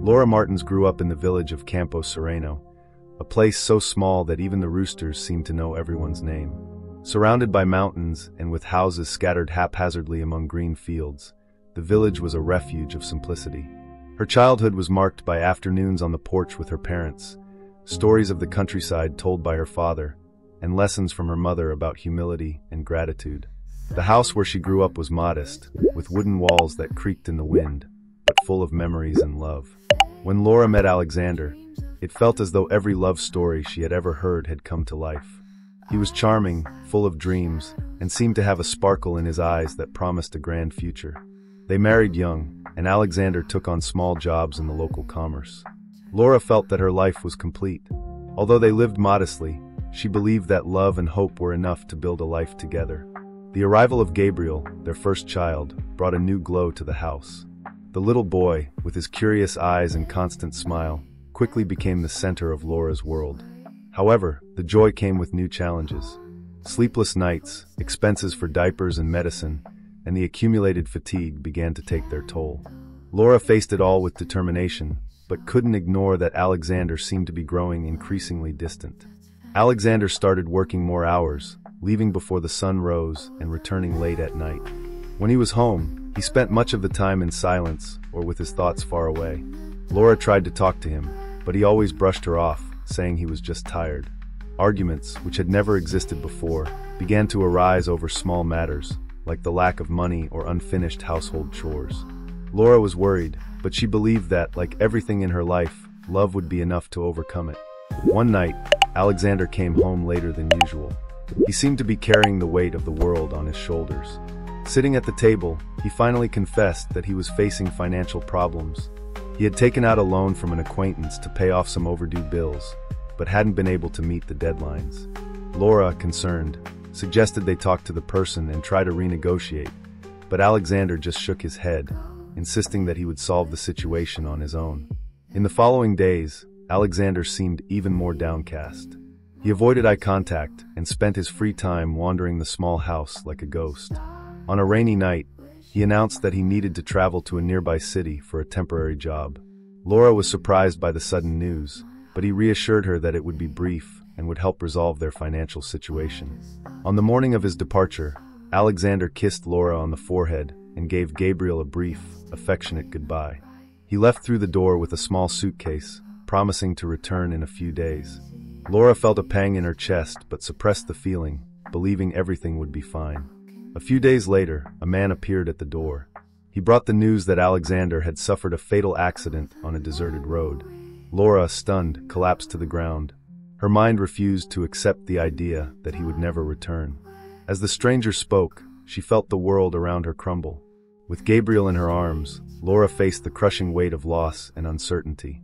Laura Martins grew up in the village of Campo Sereno, a place so small that even the roosters seemed to know everyone's name. Surrounded by mountains and with houses scattered haphazardly among green fields, the village was a refuge of simplicity. Her childhood was marked by afternoons on the porch with her parents, stories of the countryside told by her father, and lessons from her mother about humility and gratitude. The house where she grew up was modest, with wooden walls that creaked in the wind, but full of memories and love. When Laura met Alexander, it felt as though every love story she had ever heard had come to life. He was charming, full of dreams, and seemed to have a sparkle in his eyes that promised a grand future. They married young, and Alexander took on small jobs in the local commerce. Laura felt that her life was complete. Although they lived modestly, she believed that love and hope were enough to build a life together. The arrival of Gabriel, their first child, brought a new glow to the house. The little boy, with his curious eyes and constant smile, quickly became the center of Laura's world. However, the joy came with new challenges. Sleepless nights, expenses for diapers and medicine, and the accumulated fatigue began to take their toll. Laura faced it all with determination, but couldn't ignore that Alexander seemed to be growing increasingly distant. Alexander started working more hours, leaving before the sun rose and returning late at night. When he was home, he spent much of the time in silence or with his thoughts far away. Laura tried to talk to him, but he always brushed her off, saying he was just tired. Arguments, which had never existed before, began to arise over small matters, like the lack of money or unfinished household chores. Laura was worried, but she believed that, like everything in her life, love would be enough to overcome it. One night, Alexander came home later than usual. He seemed to be carrying the weight of the world on his shoulders. Sitting at the table, he finally confessed that he was facing financial problems. He had taken out a loan from an acquaintance to pay off some overdue bills, but hadn't been able to meet the deadlines. Laura, concerned, suggested they talk to the person and try to renegotiate, but Alexander just shook his head, insisting that he would solve the situation on his own. In the following days, Alexander seemed even more downcast. He avoided eye contact and spent his free time wandering the small house like a ghost. On a rainy night, he announced that he needed to travel to a nearby city for a temporary job. Laura was surprised by the sudden news, but he reassured her that it would be brief and would help resolve their financial situation. On the morning of his departure, Alexander kissed Laura on the forehead and gave Gabriel a brief, affectionate goodbye. He left through the door with a small suitcase, promising to return in a few days. Laura felt a pang in her chest but suppressed the feeling, believing everything would be fine. A few days later, a man appeared at the door. He brought the news that Alexander had suffered a fatal accident on a deserted road. Laura, stunned, collapsed to the ground. Her mind refused to accept the idea that he would never return. As the stranger spoke, she felt the world around her crumble. With Gabriel in her arms, Laura faced the crushing weight of loss and uncertainty.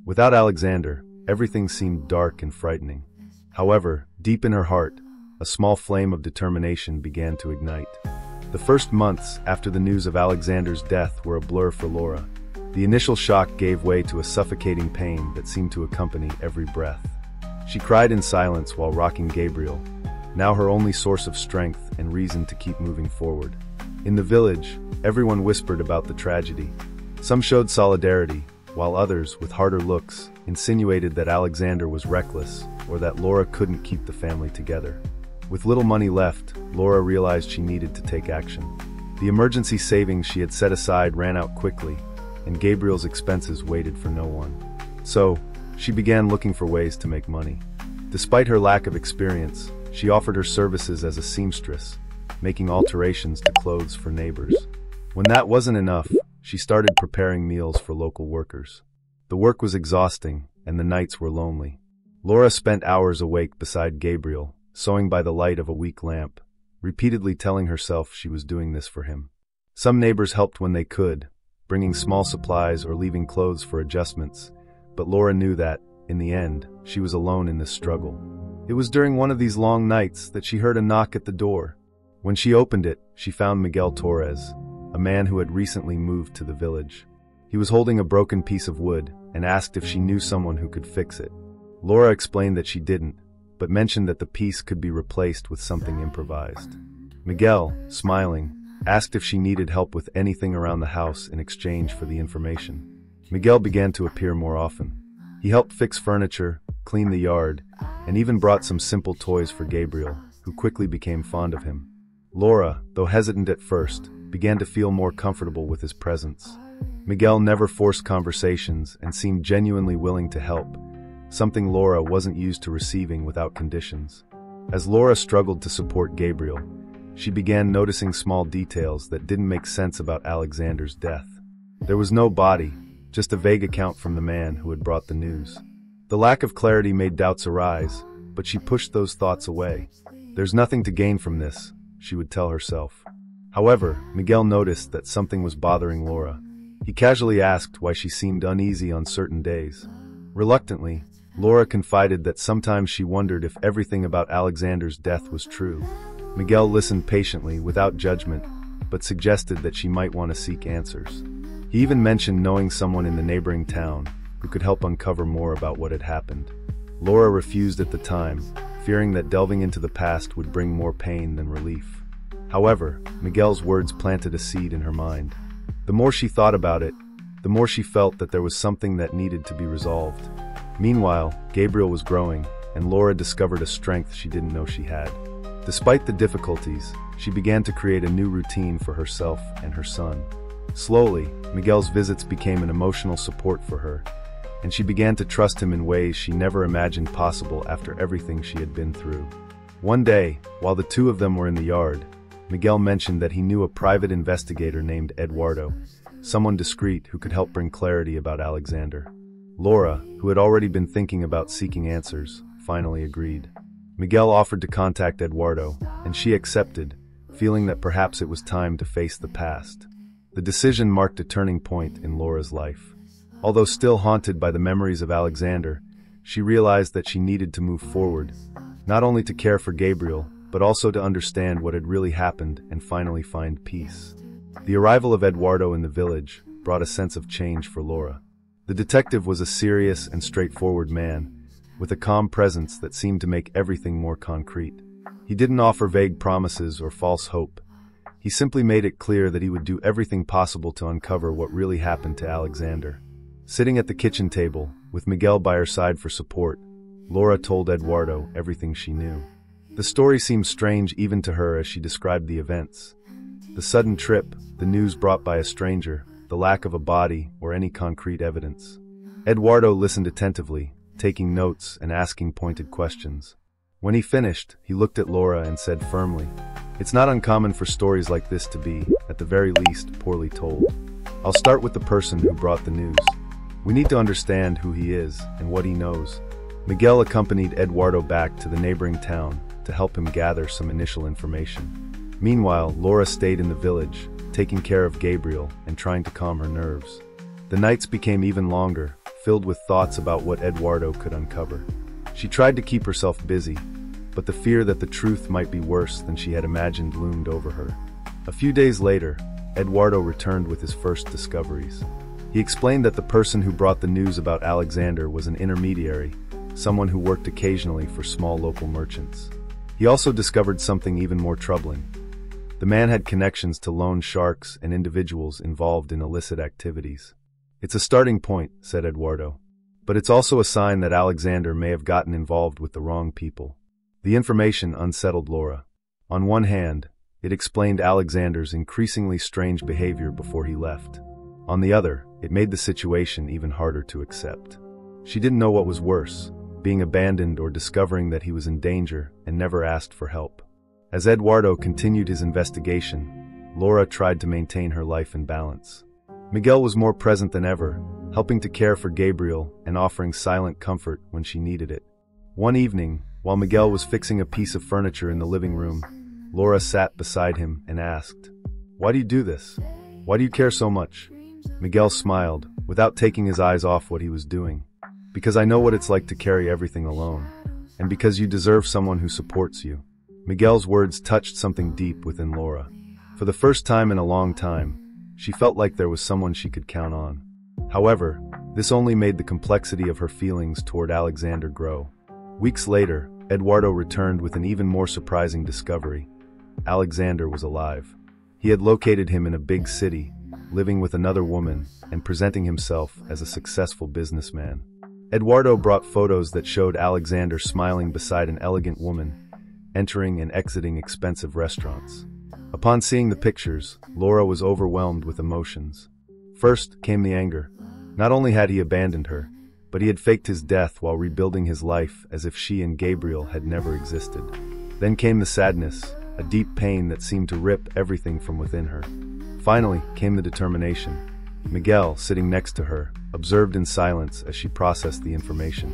Without Alexander, everything seemed dark and frightening. However, deep in her heart, a small flame of determination began to ignite. The first months after the news of Alexander's death were a blur for Laura. The initial shock gave way to a suffocating pain that seemed to accompany every breath. She cried in silence while rocking Gabriel, now her only source of strength and reason to keep moving forward. In the village, everyone whispered about the tragedy. Some showed solidarity, while others, with harder looks, insinuated that Alexander was reckless or that Laura couldn't keep the family together. With little money left, Laura realized she needed to take action. The emergency savings she had set aside ran out quickly, and Gabriel's expenses waited for no one. So, she began looking for ways to make money. Despite her lack of experience, she offered her services as a seamstress, making alterations to clothes for neighbors. When that wasn't enough, she started preparing meals for local workers. The work was exhausting, and the nights were lonely. Laura spent hours awake beside Gabriel, sewing by the light of a weak lamp, repeatedly telling herself she was doing this for him. Some neighbors helped when they could, bringing small supplies or leaving clothes for adjustments, but Laura knew that, in the end, she was alone in this struggle. It was during one of these long nights that she heard a knock at the door. When she opened it, she found Miguel Torres, a man who had recently moved to the village. He was holding a broken piece of wood and asked if she knew someone who could fix it. Laura explained that she didn't, but mentioned that the piece could be replaced with something improvised. Miguel, smiling, asked if she needed help with anything around the house in exchange for the information. Miguel began to appear more often. He helped fix furniture, clean the yard, and even brought some simple toys for Gabriel, who quickly became fond of him. Laura, though hesitant at first, began to feel more comfortable with his presence. Miguel never forced conversations and seemed genuinely willing to help, something Laura wasn't used to receiving without conditions. As Laura struggled to support Gabriel, she began noticing small details that didn't make sense about Alexander's death. There was no body, just a vague account from the man who had brought the news. The lack of clarity made doubts arise, but she pushed those thoughts away. There's nothing to gain from this, she would tell herself. However, Miguel noticed that something was bothering Laura. He casually asked why she seemed uneasy on certain days. Reluctantly, Laura confided that sometimes she wondered if everything about Alexander's death was true. Miguel listened patiently, without judgment, but suggested that she might want to seek answers. He even mentioned knowing someone in the neighboring town who could help uncover more about what had happened. Laura refused at the time, fearing that delving into the past would bring more pain than relief. However, Miguel's words planted a seed in her mind. The more she thought about it, the more she felt that there was something that needed to be resolved. Meanwhile, Gabriel was growing, and Laura discovered a strength she didn't know she had. Despite the difficulties, she began to create a new routine for herself and her son. Slowly, Miguel's visits became an emotional support for her, and she began to trust him in ways she never imagined possible after everything she had been through. One day, while the two of them were in the yard, Miguel mentioned that he knew a private investigator named Eduardo, someone discreet who could help bring clarity about Alexander. Laura, who had already been thinking about seeking answers, finally agreed. Miguel offered to contact Eduardo, and she accepted, feeling that perhaps it was time to face the past. The decision marked a turning point in Laura's life. Although still haunted by the memories of Alexander, she realized that she needed to move forward, not only to care for Gabriel, but also to understand what had really happened and finally find peace. The arrival of Eduardo in the village brought a sense of change for Laura. The detective was a serious and straightforward man, with a calm presence that seemed to make everything more concrete. He didn't offer vague promises or false hope. He simply made it clear that he would do everything possible to uncover what really happened to Alexander. Sitting at the kitchen table, with Miguel by her side for support, Laura told Eduardo everything she knew. The story seemed strange even to her as she described the events. The sudden trip, the news brought by a stranger, the lack of a body or any concrete evidence. Eduardo listened attentively, taking notes and asking pointed questions. When he finished, he looked at Laura and said firmly, "It's not uncommon for stories like this to be, at the very least, poorly told. I'll start with the person who brought the news. We need to understand who he is and what he knows." Miguel accompanied Eduardo back to the neighboring town to help him gather some initial information. Meanwhile, Laura stayed in the village, taking care of Gabriel and trying to calm her nerves. The nights became even longer, filled with thoughts about what Eduardo could uncover. She tried to keep herself busy, but the fear that the truth might be worse than she had imagined loomed over her. A few days later, Eduardo returned with his first discoveries. He explained that the person who brought the news about Alexander was an intermediary, someone who worked occasionally for small local merchants. He also discovered something even more troubling. The man had connections to loan sharks and individuals involved in illicit activities. "It's a starting point," said Eduardo, "but it's also a sign that Alexander may have gotten involved with the wrong people." The information unsettled Laura. On one hand, it explained Alexander's increasingly strange behavior before he left. On the other, it made the situation even harder to accept. She didn't know what was worse, being abandoned or discovering that he was in danger and never asked for help. As Eduardo continued his investigation, Laura tried to maintain her life in balance. Miguel was more present than ever, helping to care for Gabriel and offering silent comfort when she needed it. One evening, while Miguel was fixing a piece of furniture in the living room, Laura sat beside him and asked, "Why do you do this? Why do you care so much?" Miguel smiled, without taking his eyes off what he was doing. "Because I know what it's like to carry everything alone, and because you deserve someone who supports you." Miguel's words touched something deep within Laura. For the first time in a long time, she felt like there was someone she could count on. However, this only made the complexity of her feelings toward Alexander grow. Weeks later, Eduardo returned with an even more surprising discovery. Alexander was alive. He had located him in a big city, living with another woman, and presenting himself as a successful businessman. Eduardo brought photos that showed Alexander smiling beside an elegant woman, entering and exiting expensive restaurants. Upon seeing the pictures, Laura was overwhelmed with emotions. First came the anger. Not only had he abandoned her, but he had faked his death while rebuilding his life as if she and Gabriel had never existed. Then came the sadness, a deep pain that seemed to rip everything from within her. Finally came the determination. Miguel, sitting next to her, observed in silence as she processed the information.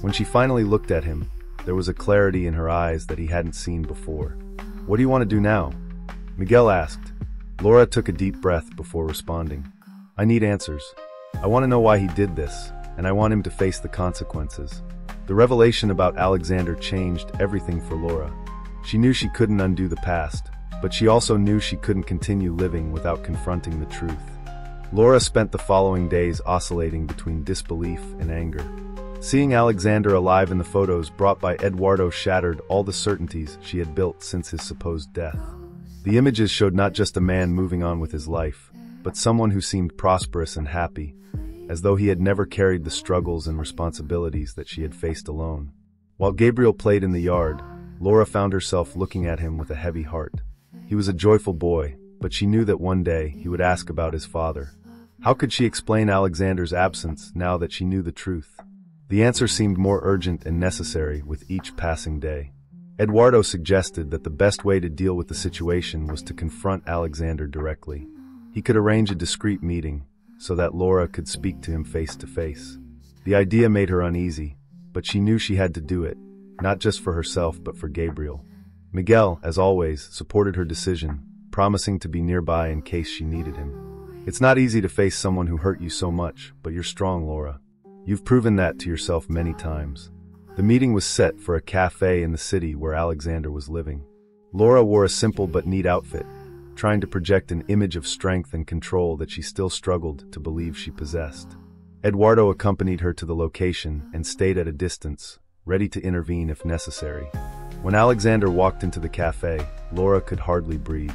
When she finally looked at him, there was a clarity in her eyes that he hadn't seen before. "What do you want to do now?" Miguel asked. Laura took a deep breath before responding. "I need answers. I want to know why he did this, and I want him to face the consequences." The revelation about Alexander changed everything for Laura. She knew she couldn't undo the past, but she also knew she couldn't continue living without confronting the truth. Laura spent the following days oscillating between disbelief and anger. Seeing Alexander alive in the photos brought by Eduardo shattered all the certainties she had built since his supposed death. The images showed not just a man moving on with his life, but someone who seemed prosperous and happy, as though he had never carried the struggles and responsibilities that she had faced alone. While Gabriel played in the yard, Laura found herself looking at him with a heavy heart. He was a joyful boy, but she knew that one day he would ask about his father. How could she explain Alexander's absence now that she knew the truth? The answer seemed more urgent and necessary with each passing day. Eduardo suggested that the best way to deal with the situation was to confront Alexander directly. He could arrange a discreet meeting, so that Laura could speak to him face to face. The idea made her uneasy, but she knew she had to do it, not just for herself but for Gabriel. Miguel, as always, supported her decision, promising to be nearby in case she needed him. "It's not easy to face someone who hurt you so much, but you're strong, Laura. You've proven that to yourself many times." The meeting was set for a cafe in the city where Alexander was living. Laura wore a simple but neat outfit, trying to project an image of strength and control that she still struggled to believe she possessed. Eduardo accompanied her to the location and stayed at a distance, ready to intervene if necessary. When Alexander walked into the cafe, Laura could hardly breathe.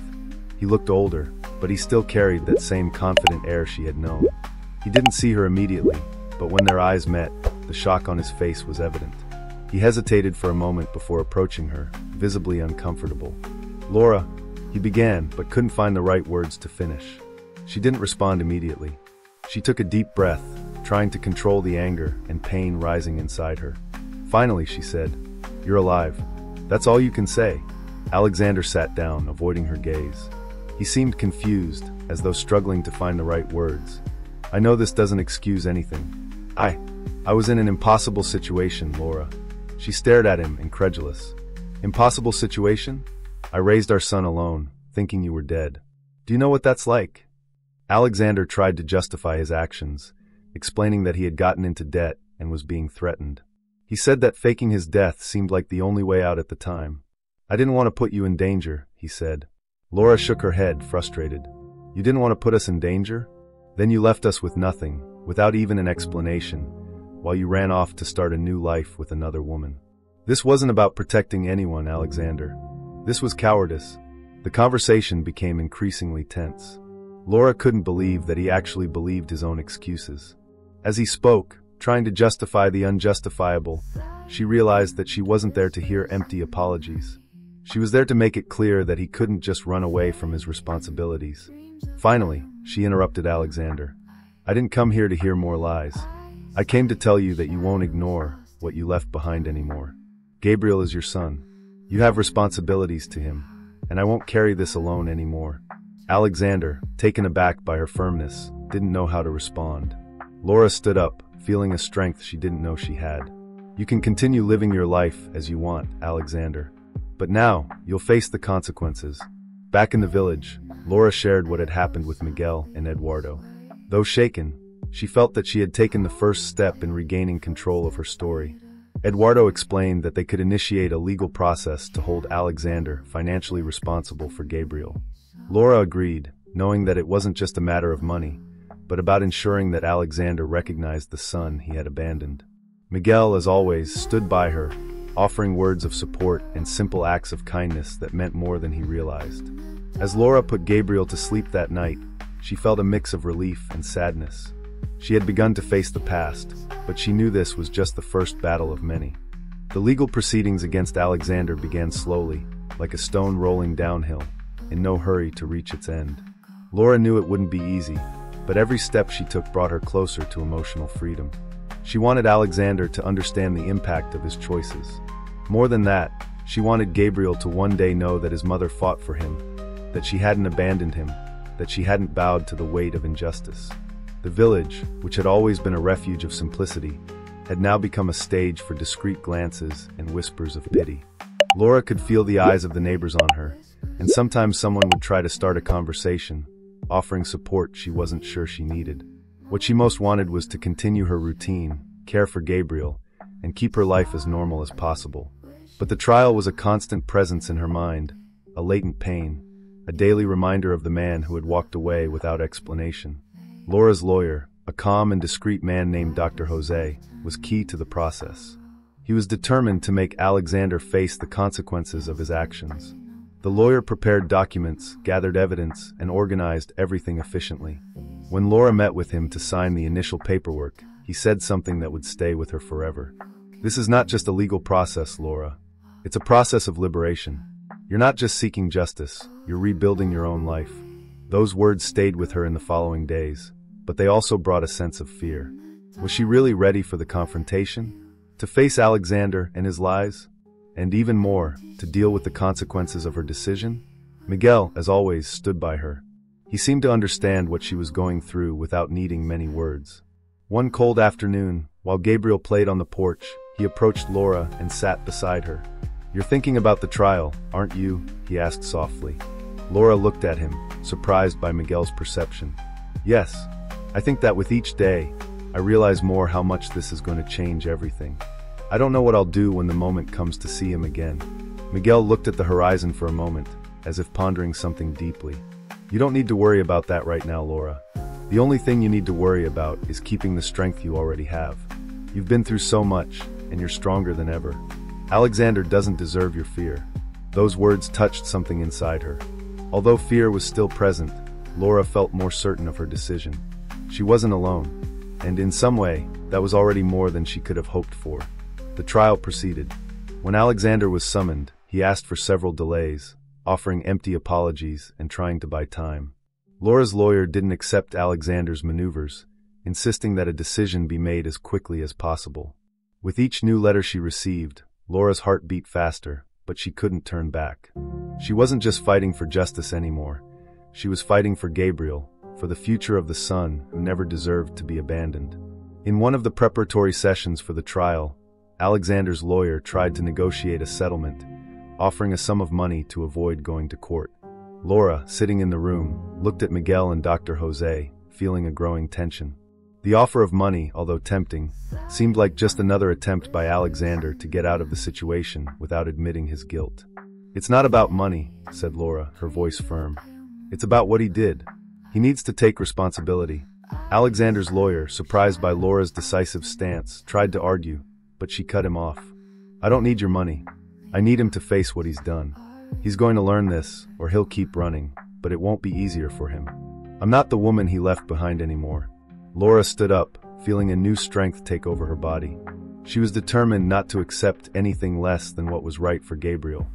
He looked older, but he still carried that same confident air she had known. He didn't see her immediately, but when their eyes met, the shock on his face was evident. He hesitated for a moment before approaching her, visibly uncomfortable. "Laura," he began, but couldn't find the right words to finish. She didn't respond immediately. She took a deep breath, trying to control the anger and pain rising inside her. Finally, she said, "You're alive. That's all you can say." Alexander sat down, avoiding her gaze. He seemed confused, as though struggling to find the right words. "I know this doesn't excuse anything. I was in an impossible situation, Laura." She stared at him, incredulous. "Impossible situation? I raised our son alone, thinking you were dead. Do you know what that's like?" Alexander tried to justify his actions, explaining that he had gotten into debt and was being threatened. He said that faking his death seemed like the only way out at the time. "I didn't want to put you in danger," he said. Laura shook her head, frustrated. "You didn't want to put us in danger? Then you left us with nothing, without even an explanation, while you ran off to start a new life with another woman. This wasn't about protecting anyone, Alexander. This was cowardice." The conversation became increasingly tense. Laura couldn't believe that he actually believed his own excuses. As he spoke, trying to justify the unjustifiable, she realized that she wasn't there to hear empty apologies. She was there to make it clear that he couldn't just run away from his responsibilities. Finally, she interrupted Alexander. "I didn't come here to hear more lies. I came to tell you that you won't ignore what you left behind anymore. Gabriel is your son. You have responsibilities to him, and I won't carry this alone anymore." Alexander, taken aback by her firmness, didn't know how to respond. Laura stood up, feeling a strength she didn't know she had. "You can continue living your life as you want, Alexander. But now, you'll face the consequences." Back in the village, Laura shared what had happened with Miguel and Eduardo. Though shaken, she felt that she had taken the first step in regaining control of her story. Eduardo explained that they could initiate a legal process to hold Alexander financially responsible for Gabriel. Laura agreed, knowing that it wasn't just a matter of money, but about ensuring that Alexander recognized the son he had abandoned. Miguel, as always, stood by her, offering words of support and simple acts of kindness that meant more than he realized. As Laura put Gabriel to sleep that night, she felt a mix of relief and sadness. She had begun to face the past, but she knew this was just the first battle of many. The legal proceedings against Alexander began slowly, like a stone rolling downhill, in no hurry to reach its end. Laura knew it wouldn't be easy, but every step she took brought her closer to emotional freedom. She wanted Alexander to understand the impact of his choices. More than that, she wanted Gabriel to one day know that his mother fought for him, that she hadn't abandoned him, that she hadn't bowed to the weight of injustice. The village, which had always been a refuge of simplicity, had now become a stage for discreet glances and whispers of pity. Laura could feel the eyes of the neighbors on her, and sometimes someone would try to start a conversation, offering support she wasn't sure she needed. What she most wanted was to continue her routine, care for Gabriel, and keep her life as normal as possible. But the trial was a constant presence in her mind, a latent pain, a daily reminder of the man who had walked away without explanation. Laura's lawyer, a calm and discreet man named Dr. Jose, was key to the process. He was determined to make Alexander face the consequences of his actions. The lawyer prepared documents, gathered evidence, and organized everything efficiently. When Laura met with him to sign the initial paperwork, he said something that would stay with her forever. "This is not just a legal process, Laura. It's a process of liberation. You're not just seeking justice, you're rebuilding your own life." Those words stayed with her in the following days, but they also brought a sense of fear. Was she really ready for the confrontation? To face Alexander and his lies? And even more, to deal with the consequences of her decision? Miguel, as always, stood by her. He seemed to understand what she was going through without needing many words. One cold afternoon, while Gabriel played on the porch, he approached Laura and sat beside her. "You're thinking about the trial, aren't you?" he asked softly. Laura looked at him, surprised by Miguel's perception. "Yes, I think that with each day, I realize more how much this is going to change everything. I don't know what I'll do when the moment comes to see him again." Miguel looked at the horizon for a moment, as if pondering something deeply. "You don't need to worry about that right now, Laura. The only thing you need to worry about is keeping the strength you already have. You've been through so much, and you're stronger than ever. Alexander doesn't deserve your fear." Those words touched something inside her. Although fear was still present, Laura felt more certain of her decision. She wasn't alone, and in some way, that was already more than she could have hoped for. The trial proceeded. When Alexander was summoned, he asked for several delays, offering empty apologies and trying to buy time. Laura's lawyer didn't accept Alexander's maneuvers, insisting that a decision be made as quickly as possible. With each new letter she received, Laura's heart beat faster, but she couldn't turn back. She wasn't just fighting for justice anymore. She was fighting for Gabriel, for the future of the son who never deserved to be abandoned. In one of the preparatory sessions for the trial, Alexander's lawyer tried to negotiate a settlement, offering a sum of money to avoid going to court. Laura, sitting in the room, looked at Miguel and Dr. Jose, feeling a growing tension. The offer of money, although tempting, seemed like just another attempt by Alexander to get out of the situation without admitting his guilt. "It's not about money," said Laura, her voice firm. "It's about what he did. He needs to take responsibility." Alexander's lawyer, surprised by Laura's decisive stance, tried to argue, but she cut him off. "I don't need your money. I need him to face what he's done. He's going to learn this, or he'll keep running, but it won't be easier for him. I'm not the woman he left behind anymore." Laura stood up, feeling a new strength take over her body. She was determined not to accept anything less than what was right for Gabriel.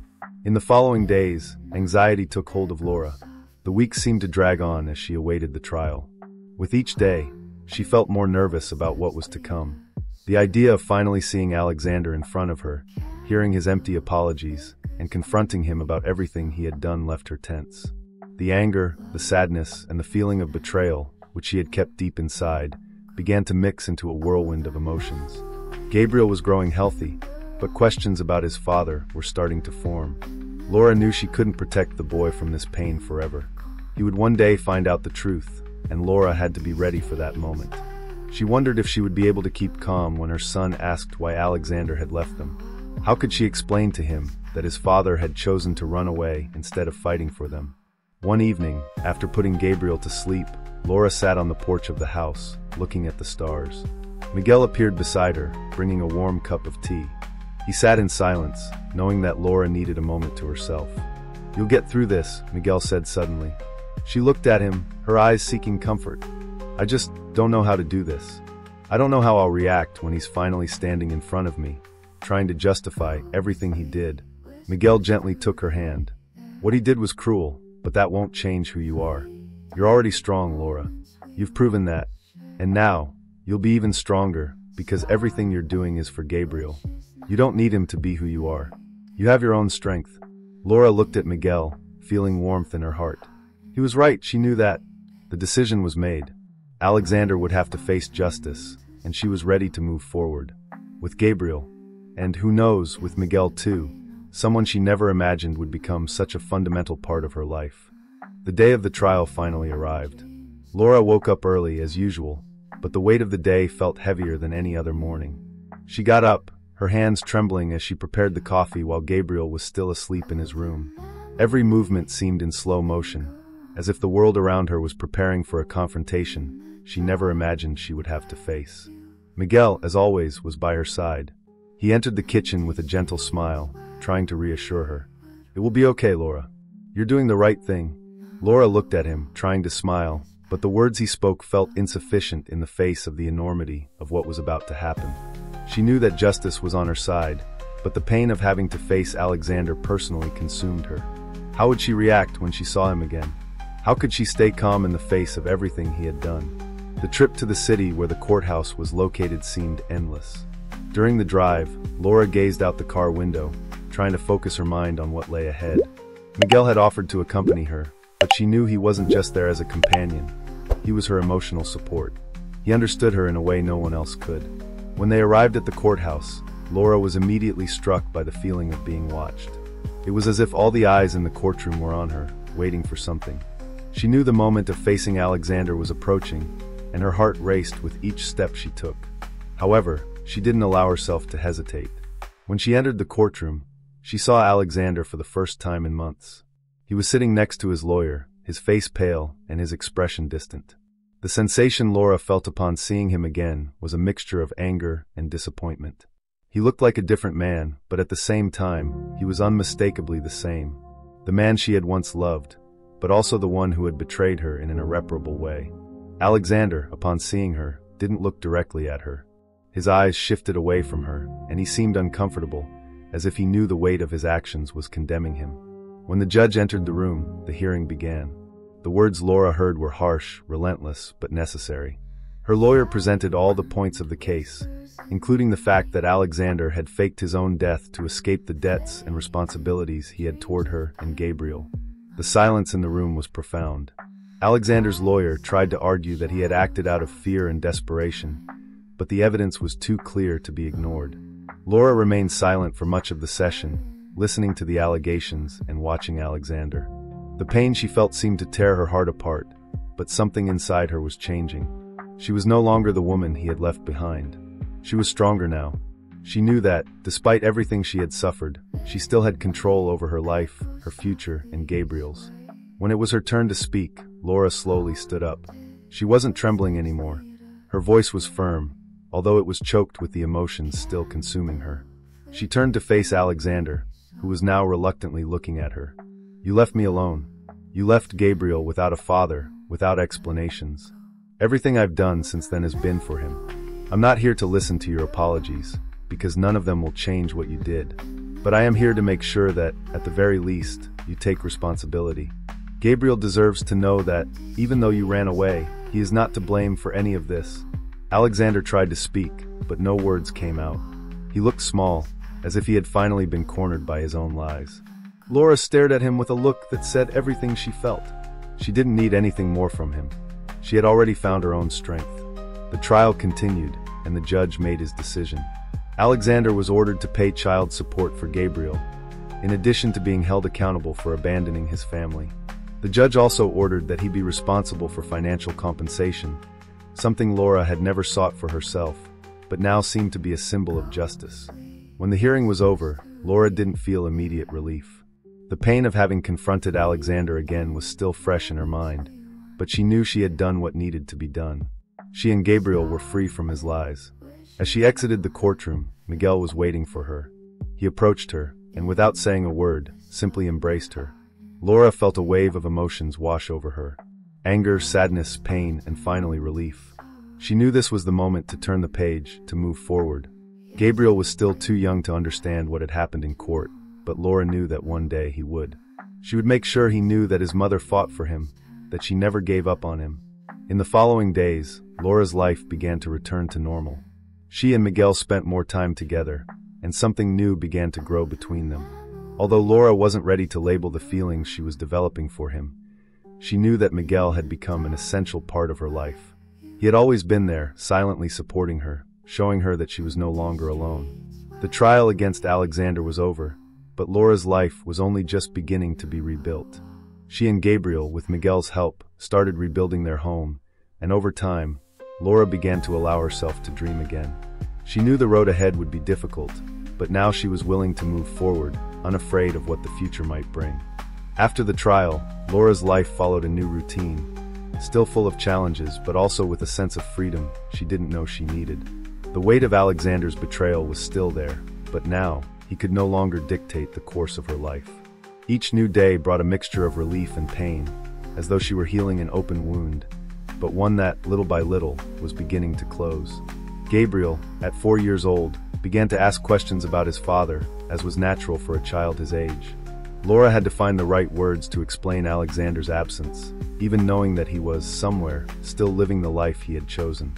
In the following days, anxiety took hold of Laura. The weeks seemed to drag on as she awaited the trial. With each day, she felt more nervous about what was to come. The idea of finally seeing Alexander in front of her, hearing his empty apologies, and confronting him about everything he had done left her tense. The anger, the sadness, and the feeling of betrayal, which she had kept deep inside, began to mix into a whirlwind of emotions. Gabriel was growing healthy, but questions about his father were starting to form. Laura knew she couldn't protect the boy from this pain forever. He would one day find out the truth, and Laura had to be ready for that moment. She wondered if she would be able to keep calm when her son asked why Alexander had left them. How could she explain to him that his father had chosen to run away instead of fighting for them? One evening, after putting Gabriel to sleep, Laura sat on the porch of the house, looking at the stars. Miguel appeared beside her, bringing a warm cup of tea. He sat in silence, knowing that Laura needed a moment to herself. "You'll get through this," Miguel said suddenly. She looked at him, her eyes seeking comfort. "I just don't know how to do this. I don't know how I'll react when he's finally standing in front of me, trying to justify everything he did." Miguel gently took her hand. "What he did was cruel, but that won't change who you are. You're already strong, Laura. You've proven that. And now, you'll be even stronger, because everything you're doing is for Gabriel. You don't need him to be who you are. You have your own strength." Laura looked at Miguel, feeling warmth in her heart. He was right, she knew that. The decision was made. Alexander would have to face justice, and she was ready to move forward. With Gabriel, and who knows, with Miguel too, someone she never imagined would become such a fundamental part of her life. The day of the trial finally arrived. Laura woke up early as usual, but the weight of the day felt heavier than any other morning. She got up, her hands trembling as she prepared the coffee while Gabriel was still asleep in his room. Every movement seemed in slow motion, as if the world around her was preparing for a confrontation she never imagined she would have to face. Miguel, as always, was by her side. He entered the kitchen with a gentle smile, trying to reassure her. "It will be okay, Laura. You're doing the right thing." Laura looked at him, trying to smile, but the words he spoke felt insufficient in the face of the enormity of what was about to happen. She knew that justice was on her side, but the pain of having to face Alexander personally consumed her. How would she react when she saw him again? How could she stay calm in the face of everything he had done? The trip to the city where the courthouse was located seemed endless. During the drive, Laura gazed out the car window, trying to focus her mind on what lay ahead. Miguel had offered to accompany her, but she knew he wasn't just there as a companion. He was her emotional support. He understood her in a way no one else could. When they arrived at the courthouse, Laura was immediately struck by the feeling of being watched. It was as if all the eyes in the courtroom were on her, waiting for something. She knew the moment of facing Alexander was approaching, and her heart raced with each step she took. However, she didn't allow herself to hesitate. When she entered the courtroom, she saw Alexander for the first time in months. He was sitting next to his lawyer, his face pale and his expression distant. The sensation Laura felt upon seeing him again was a mixture of anger and disappointment. He looked like a different man, but at the same time, he was unmistakably the same. The man she had once loved, but also the one who had betrayed her in an irreparable way. Alexander, upon seeing her, didn't look directly at her. His eyes shifted away from her, and he seemed uncomfortable, as if he knew the weight of his actions was condemning him. When the judge entered the room, the hearing began. The words Laura heard were harsh, relentless, but necessary. Her lawyer presented all the points of the case, including the fact that Alexander had faked his own death to escape the debts and responsibilities he had toward her and Gabriel. The silence in the room was profound. Alexander's lawyer tried to argue that he had acted out of fear and desperation, but the evidence was too clear to be ignored. Laura remained silent for much of the session, listening to the allegations and watching Alexander. The pain she felt seemed to tear her heart apart, but something inside her was changing. She was no longer the woman he had left behind. She was stronger now. She knew that, despite everything she had suffered, she still had control over her life, her future, and Gabriel's. When it was her turn to speak, Laura slowly stood up. She wasn't trembling anymore. Her voice was firm, although it was choked with the emotions still consuming her. She turned to face Alexander, who was now reluctantly looking at her. "You left me alone. You left Gabriel without a father, without explanations. Everything I've done since then has been for him. I'm not here to listen to your apologies, because none of them will change what you did. But I am here to make sure that, at the very least, you take responsibility. Gabriel deserves to know that, even though you ran away, he is not to blame for any of this." Alexander tried to speak, but no words came out. He looked small, as if he had finally been cornered by his own lies. Laura stared at him with a look that said everything she felt. She didn't need anything more from him. She had already found her own strength. The trial continued, and the judge made his decision. Alexander was ordered to pay child support for Gabriel, in addition to being held accountable for abandoning his family. The judge also ordered that he be responsible for financial compensation, something Laura had never sought for herself, but now seemed to be a symbol of justice. When the hearing was over, Laura didn't feel immediate relief. The pain of having confronted Alexander again was still fresh in her mind, but she knew she had done what needed to be done. She and Gabriel were free from his lies. As she exited the courtroom, Miguel was waiting for her. He approached her, and without saying a word, simply embraced her. Laura felt a wave of emotions wash over her. Anger, sadness, pain, and finally relief. She knew this was the moment to turn the page, to move forward. Gabriel was still too young to understand what had happened in court, but Laura knew that one day he would. She would make sure he knew that his mother fought for him, that she never gave up on him. In the following days, Laura's life began to return to normal. She and Miguel spent more time together, and something new began to grow between them. Although Laura wasn't ready to label the feelings she was developing for him, she knew that Miguel had become an essential part of her life. He had always been there, silently supporting her, showing her that she was no longer alone. The trial against Alexander was over, but Laura's life was only just beginning to be rebuilt. She and Gabriel, with Miguel's help, started rebuilding their home, and over time, Laura began to allow herself to dream again. She knew the road ahead would be difficult, but now she was willing to move forward, unafraid of what the future might bring. After the trial, Laura's life followed a new routine, still full of challenges, but also with a sense of freedom she didn't know she needed. The weight of Alexander's betrayal was still there, but now, he could no longer dictate the course of her life. Each new day brought a mixture of relief and pain, as though she were healing an open wound, but one that, little by little, was beginning to close. Gabriel, at 4 years old, began to ask questions about his father, as was natural for a child his age. Laura had to find the right words to explain Alexander's absence, even knowing that he was, somewhere, still living the life he had chosen.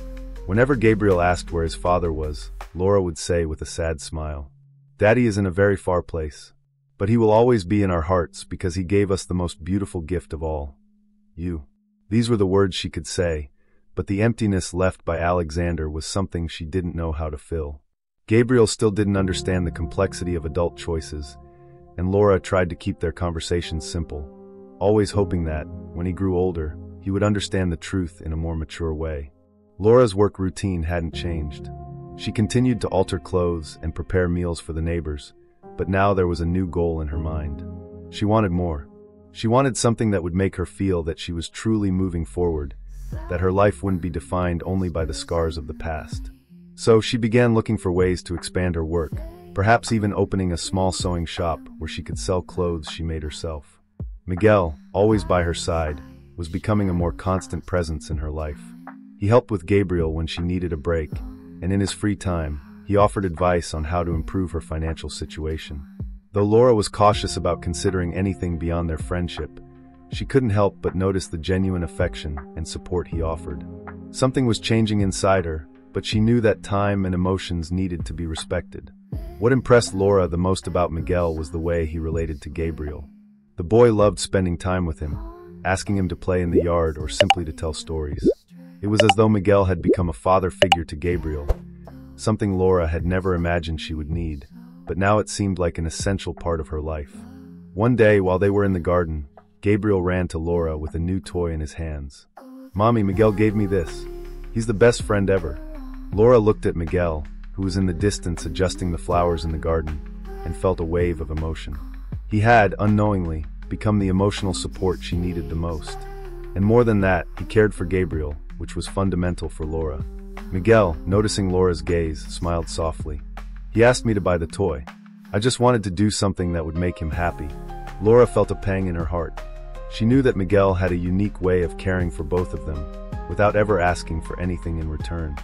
Whenever Gabriel asked where his father was, Laura would say with a sad smile, "Daddy is in a very far place, but he will always be in our hearts because he gave us the most beautiful gift of all, you." These were the words she could say, but the emptiness left by Alexander was something she didn't know how to fill. Gabriel still didn't understand the complexity of adult choices, and Laura tried to keep their conversations simple, always hoping that, when he grew older, he would understand the truth in a more mature way. Laura's work routine hadn't changed. She continued to alter clothes and prepare meals for the neighbors, but now there was a new goal in her mind. She wanted more. She wanted something that would make her feel that she was truly moving forward, that her life wouldn't be defined only by the scars of the past. So she began looking for ways to expand her work, perhaps even opening a small sewing shop where she could sell clothes she made herself. Miguel, always by her side, was becoming a more constant presence in her life. He helped with Gabriel when she needed a break, and in his free time, he offered advice on how to improve her financial situation. Though Laura was cautious about considering anything beyond their friendship, she couldn't help but notice the genuine affection and support he offered. Something was changing inside her, but she knew that time and emotions needed to be respected. What impressed Laura the most about Miguel was the way he related to Gabriel. The boy loved spending time with him, asking him to play in the yard or simply to tell stories. It was as though Miguel had become a father figure to Gabriel, something Laura had never imagined she would need, but now it seemed like an essential part of her life. One day, while they were in the garden, Gabriel ran to Laura with a new toy in his hands. "Mommy, Miguel gave me this. He's the best friend ever." Laura looked at Miguel, who was in the distance adjusting the flowers in the garden, and felt a wave of emotion. He had, unknowingly, become the emotional support she needed the most. And more than that, he cared for Gabriel, which was fundamental for Laura. Miguel, noticing Laura's gaze, smiled softly. "He asked me to buy the toy. I just wanted to do something that would make him happy." Laura felt a pang in her heart. She knew that Miguel had a unique way of caring for both of them, without ever asking for anything in return.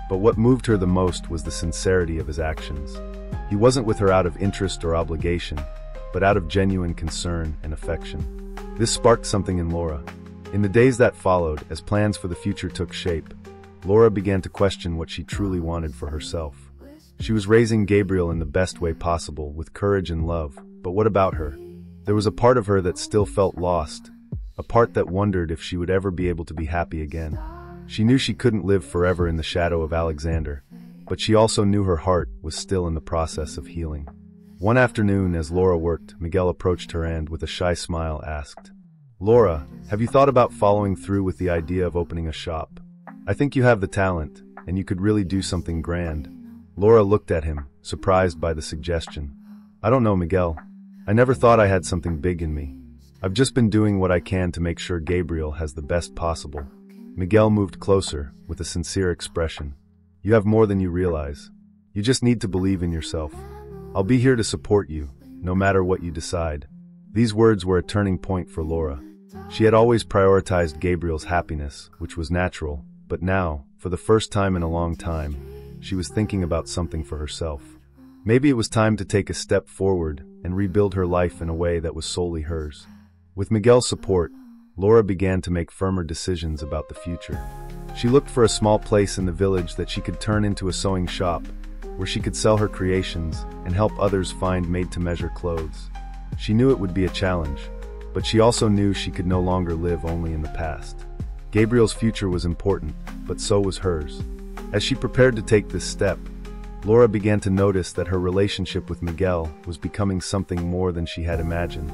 But what moved her the most was the sincerity of his actions. He wasn't with her out of interest or obligation, but out of genuine concern and affection. This sparked something in Laura. In the days that followed, as plans for the future took shape, Laura began to question what she truly wanted for herself. She was raising Gabriel in the best way possible, with courage and love, but what about her? There was a part of her that still felt lost, a part that wondered if she would ever be able to be happy again. She knew she couldn't live forever in the shadow of Alexander, but she also knew her heart was still in the process of healing. One afternoon, as Laura worked, Miguel approached her and, with a shy smile, asked, "Laura, have you thought about following through with the idea of opening a shop? I think you have the talent, and you could really do something grand." Laura looked at him, surprised by the suggestion. "I don't know, Miguel. I never thought I had something big in me. I've just been doing what I can to make sure Gabriel has the best possible." Miguel moved closer, with a sincere expression. "You have more than you realize. You just need to believe in yourself. I'll be here to support you, no matter what you decide." These words were a turning point for Laura. She had always prioritized Gabriel's happiness, which was natural, but now, for the first time in a long time, she was thinking about something for herself. Maybe it was time to take a step forward and rebuild her life in a way that was solely hers. With Miguel's support, Laura began to make firmer decisions about the future. She looked for a small place in the village that she could turn into a sewing shop, where she could sell her creations and help others find made-to-measure clothes. She knew it would be a challenge, but she also knew she could no longer live only in the past. Gabriel's future was important, but so was hers. As she prepared to take this step, Laura began to notice that her relationship with Miguel was becoming something more than she had imagined.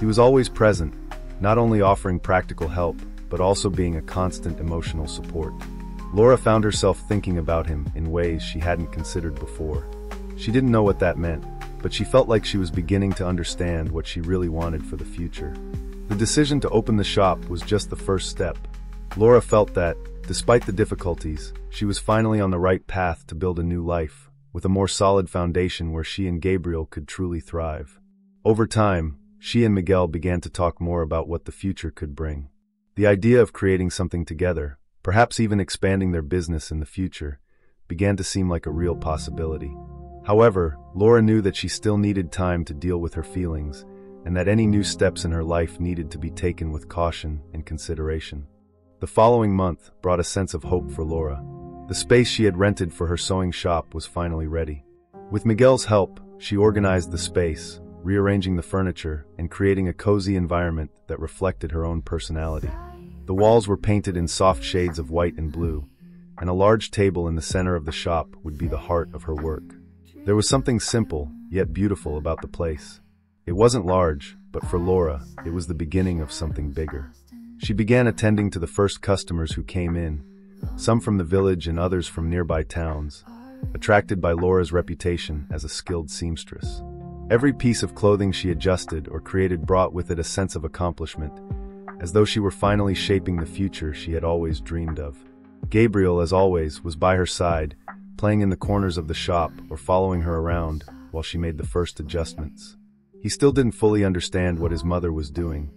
He was always present, not only offering practical help, but also being a constant emotional support. Laura found herself thinking about him in ways she hadn't considered before. She didn't know what that meant, but she felt like she was beginning to understand what she really wanted for the future. The decision to open the shop was just the first step. Laura felt that, despite the difficulties, she was finally on the right path to build a new life, with a more solid foundation where she and Gabriel could truly thrive. Over time, she and Miguel began to talk more about what the future could bring. The idea of creating something together, perhaps even expanding their business in the future, began to seem like a real possibility. However, Laura knew that she still needed time to deal with her feelings, and that any new steps in her life needed to be taken with caution and consideration. The following month brought a sense of hope for Laura. The space she had rented for her sewing shop was finally ready. With Miguel's help, she organized the space, rearranging the furniture and creating a cozy environment that reflected her own personality. The walls were painted in soft shades of white and blue, and a large table in the center of the shop would be the heart of her work. There was something simple, yet beautiful about the place. It wasn't large, but for Laura, it was the beginning of something bigger. She began attending to the first customers who came in, some from the village and others from nearby towns, attracted by Laura's reputation as a skilled seamstress. Every piece of clothing she adjusted or created brought with it a sense of accomplishment, as though she were finally shaping the future she had always dreamed of. Gabriel, as always, was by her side, playing in the corners of the shop or following her around while she made the first adjustments. He still didn't fully understand what his mother was doing,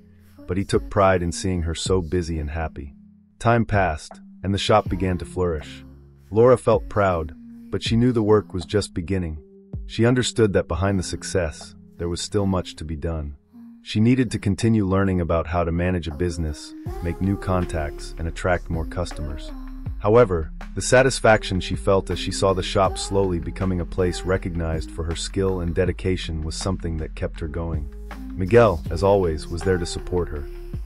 but he took pride in seeing her so busy and happy. Time passed, and the shop began to flourish. Laura felt proud, but she knew the work was just beginning. She understood that behind the success, there was still much to be done. She needed to continue learning about how to manage a business, make new contacts, and attract more customers. However, the satisfaction she felt as she saw the shop slowly becoming a place recognized for her skill and dedication was something that kept her going. Miguel, as always, was there to support her.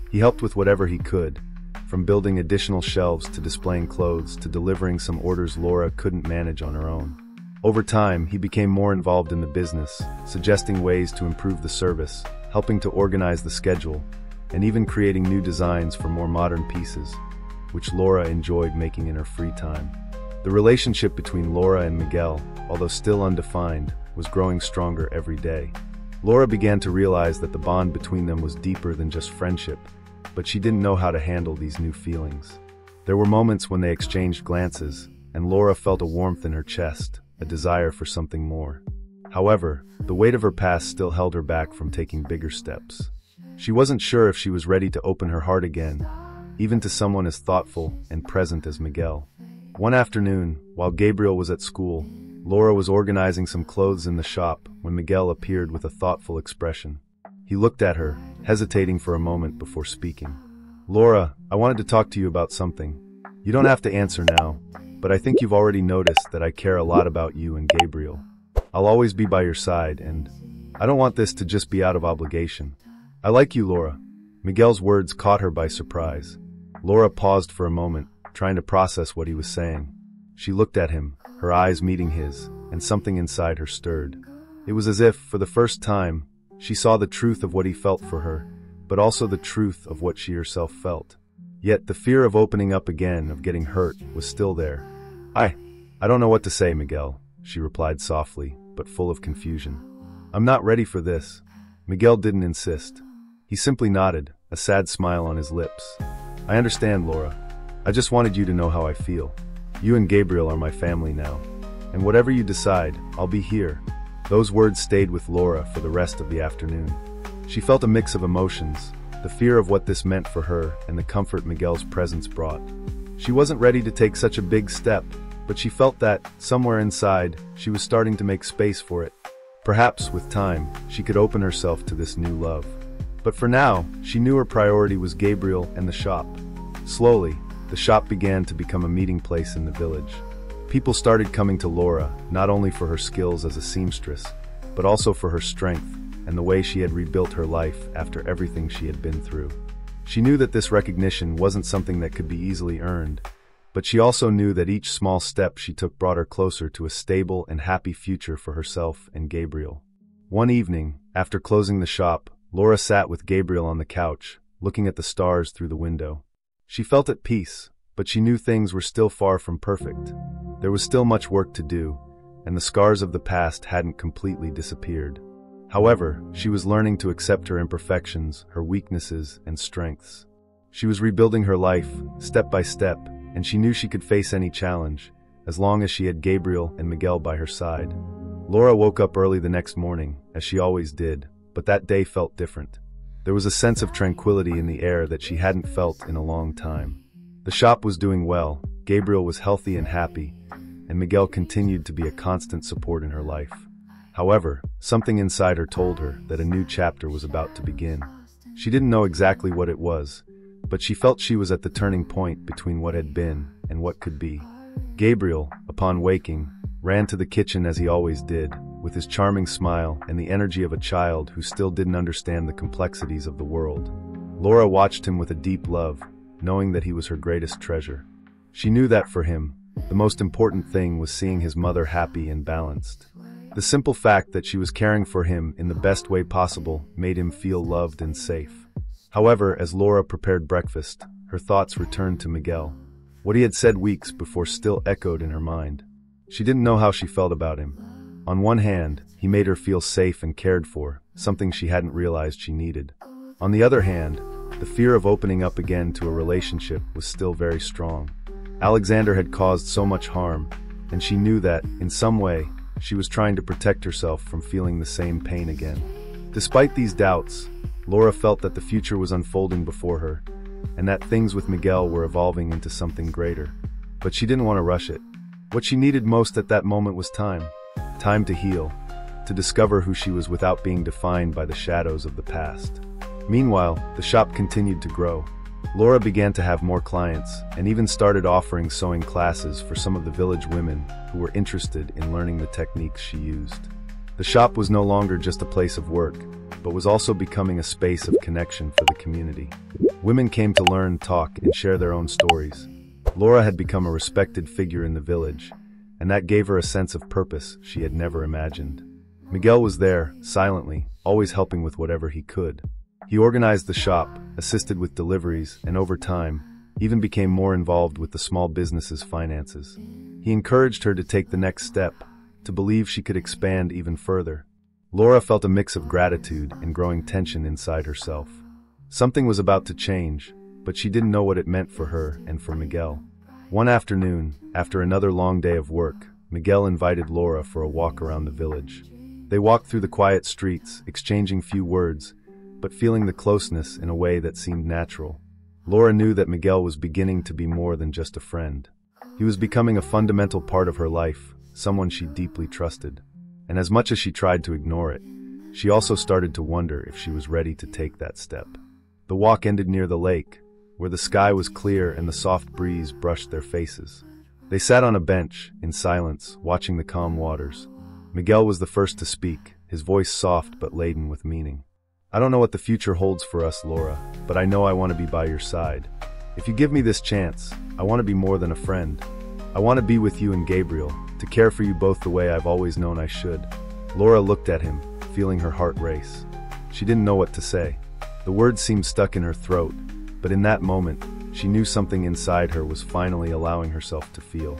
He helped with whatever he could, from building additional shelves to displaying clothes to delivering some orders Laura couldn't manage on her own. Over time, he became more involved in the business, suggesting ways to improve the service, helping to organize the schedule, and even creating new designs for more modern pieces, which Laura enjoyed making in her free time. The relationship between Laura and Miguel, although still undefined, was growing stronger every day. Laura began to realize that the bond between them was deeper than just friendship, but she didn't know how to handle these new feelings. There were moments when they exchanged glances, and Laura felt a warmth in her chest, a desire for something more. However, the weight of her past still held her back from taking bigger steps. She wasn't sure if she was ready to open her heart again, even to someone as thoughtful and present as Miguel. One afternoon, while Gabriel was at school, Laura was organizing some clothes in the shop when Miguel appeared with a thoughtful expression. He looked at her, hesitating for a moment before speaking. "Laura, I wanted to talk to you about something. You don't have to answer now, but I think you've already noticed that I care a lot about you and Gabriel. I'll always be by your side, and I don't want this to just be out of obligation. I like you, Laura." Miguel's words caught her by surprise. Laura paused for a moment, trying to process what he was saying. She looked at him, her eyes meeting his, and something inside her stirred. It was as if, for the first time, she saw the truth of what he felt for her, but also the truth of what she herself felt. Yet the fear of opening up again, of getting hurt, was still there. I don't know what to say, Miguel," she replied softly, but full of confusion. "I'm not ready for this." Miguel didn't insist. He simply nodded, a sad smile on his lips. "I understand, Laura. I just wanted you to know how I feel. You and Gabriel are my family now. And whatever you decide, I'll be here." Those words stayed with Laura for the rest of the afternoon. She felt a mix of emotions, the fear of what this meant for her and the comfort Miguel's presence brought. She wasn't ready to take such a big step, but she felt that, somewhere inside, she was starting to make space for it. Perhaps, with time, she could open herself to this new love. But for now, she knew her priority was Gabriel and the shop. Slowly, the shop began to become a meeting place in the village. People started coming to Laura, not only for her skills as a seamstress, but also for her strength and the way she had rebuilt her life after everything she had been through. She knew that this recognition wasn't something that could be easily earned, but she also knew that each small step she took brought her closer to a stable and happy future for herself and Gabriel. One evening, after closing the shop, Laura sat with Gabriel on the couch, looking at the stars through the window. She felt at peace, but she knew things were still far from perfect. There was still much work to do, and the scars of the past hadn't completely disappeared. However, she was learning to accept her imperfections, her weaknesses, and strengths. She was rebuilding her life, step by step, and she knew she could face any challenge, as long as she had Gabriel and Miguel by her side. Laura woke up early the next morning, as she always did, but that day felt different. There was a sense of tranquility in the air that she hadn't felt in a long time. The shop was doing well, Gabriel was healthy and happy, and Miguel continued to be a constant support in her life. However, something inside her told her that a new chapter was about to begin. She didn't know exactly what it was, but she felt she was at the turning point between what had been and what could be. Gabriel, upon waking, ran to the kitchen as he always did, with his charming smile and the energy of a child who still didn't understand the complexities of the world. Laura watched him with a deep love, knowing that he was her greatest treasure. She knew that for him, the most important thing was seeing his mother happy and balanced. The simple fact that she was caring for him in the best way possible made him feel loved and safe. However, as Laura prepared breakfast, her thoughts returned to Miguel. What he had said weeks before still echoed in her mind. She didn't know how she felt about him. On one hand, he made her feel safe and cared for, something she hadn't realized she needed. On the other hand, the fear of opening up again to a relationship was still very strong. Alexander had caused so much harm, and she knew that, in some way, she was trying to protect herself from feeling the same pain again. Despite these doubts, Laura felt that the future was unfolding before her, and that things with Miguel were evolving into something greater. But she didn't want to rush it. What she needed most at that moment was time. Time to heal, to discover who she was without being defined by the shadows of the past. Meanwhile, the shop continued to grow. Laura began to have more clients, and even started offering sewing classes for some of the village women who were interested in learning the techniques she used. The shop was no longer just a place of work, but was also becoming a space of connection for the community. Women came to learn, talk, and share their own stories. Laura had become a respected figure in the village, and that gave her a sense of purpose she had never imagined. Miguel was there, silently, always helping with whatever he could. He organized the shop, assisted with deliveries, and over time, even became more involved with the small business's finances. He encouraged her to take the next step, to believe she could expand even further. Laura felt a mix of gratitude and growing tension inside herself. Something was about to change, but she didn't know what it meant for her and for Miguel. One afternoon, after another long day of work, Miguel invited Laura for a walk around the village. They walked through the quiet streets, exchanging few words, but feeling the closeness in a way that seemed natural. Laura knew that Miguel was beginning to be more than just a friend. He was becoming a fundamental part of her life, someone she deeply trusted. And as much as she tried to ignore it, she also started to wonder if she was ready to take that step. The walk ended near the lake, where the sky was clear and the soft breeze brushed their faces. They sat on a bench, in silence, watching the calm waters. Miguel was the first to speak, his voice soft but laden with meaning. "I don't know what the future holds for us, Laura, but I know I want to be by your side. If you give me this chance, I want to be more than a friend. I want to be with you and Gabriel, to care for you both the way I've always known I should." Laura looked at him, feeling her heart race. She didn't know what to say. The words seemed stuck in her throat, but in that moment, she knew something inside her was finally allowing herself to feel.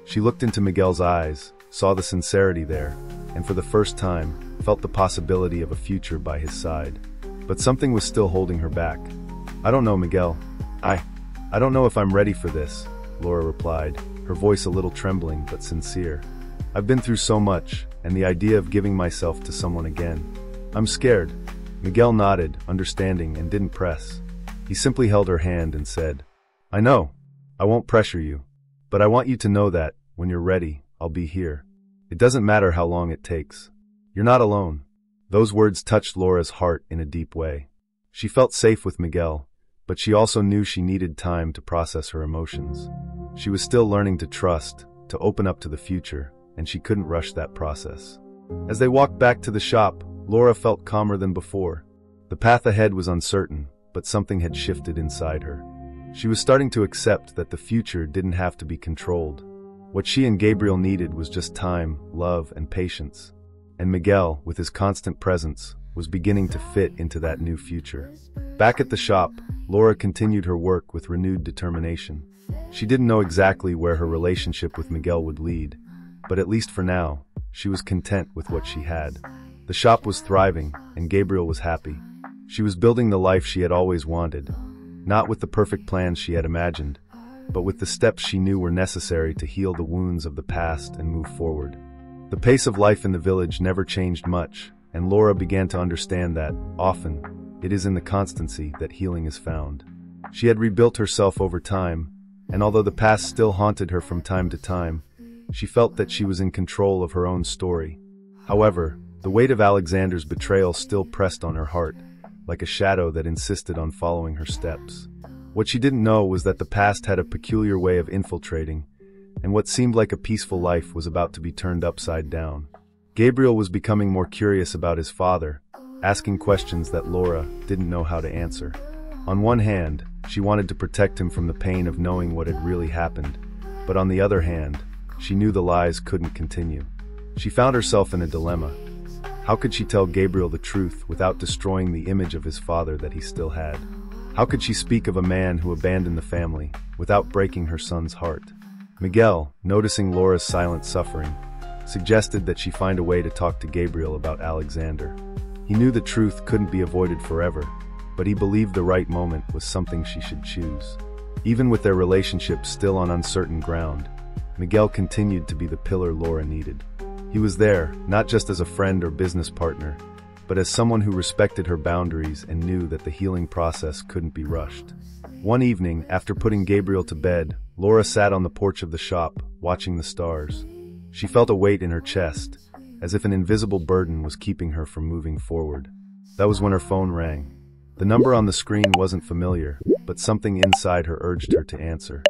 She looked into Miguel's eyes, saw the sincerity there, and for the first time, felt the possibility of a future by his side. But something was still holding her back. "I don't know, Miguel. I don't know if I'm ready for this," Laura replied, her voice a little trembling but sincere. "I've been through so much, and the idea of giving myself to someone again. I'm scared. Miguel nodded, understanding, and didn't press. He simply held her hand and said, "I know. I won't pressure you. But I want you to know that, when you're ready, I'll be here. It doesn't matter how long it takes. You're not alone." Those words touched Laura's heart in a deep way. She felt safe with Miguel, but she also knew she needed time to process her emotions. She was still learning to trust, to open up to the future, and she couldn't rush that process. As they walked back to the shop, Laura felt calmer than before. The path ahead was uncertain, but something had shifted inside her. She was starting to accept that the future didn't have to be controlled. What she and Gabriel needed was just time, love, and patience. And Miguel, with his constant presence, was beginning to fit into that new future. Back at the shop, Laura continued her work with renewed determination. She didn't know exactly where her relationship with Miguel would lead, but at least for now, she was content with what she had. The shop was thriving, and Gabriel was happy. She was building the life she had always wanted, not with the perfect plans she had imagined, but with the steps she knew were necessary to heal the wounds of the past and move forward. The pace of life in the village never changed much, and Laura began to understand that, often, it is in the constancy that healing is found. She had rebuilt herself over time, and although the past still haunted her from time to time, she felt that she was in control of her own story. However, the weight of Alexander's betrayal still pressed on her heart, like a shadow that insisted on following her steps. What she didn't know was that the past had a peculiar way of infiltrating, and what seemed like a peaceful life was about to be turned upside down. Gabriel was becoming more curious about his father, asking questions that Laura didn't know how to answer. On one hand, she wanted to protect him from the pain of knowing what had really happened, but on the other hand, she knew the lies couldn't continue. She found herself in a dilemma. How could she tell Gabriel the truth without destroying the image of his father that he still had? How could she speak of a man who abandoned the family without breaking her son's heart? Miguel, noticing Laura's silent suffering, suggested that she find a way to talk to Gabriel about Alexander. He knew the truth couldn't be avoided forever, but he believed the right moment was something she should choose. Even with their relationship still on uncertain ground, Miguel continued to be the pillar Laura needed. He was there, not just as a friend or business partner, but as someone who respected her boundaries and knew that the healing process couldn't be rushed. One evening, after putting Gabriel to bed, Laura sat on the porch of the shop, watching the stars. She felt a weight in her chest, as if an invisible burden was keeping her from moving forward. That was when her phone rang. The number on the screen wasn't familiar, but something inside her urged her to answer.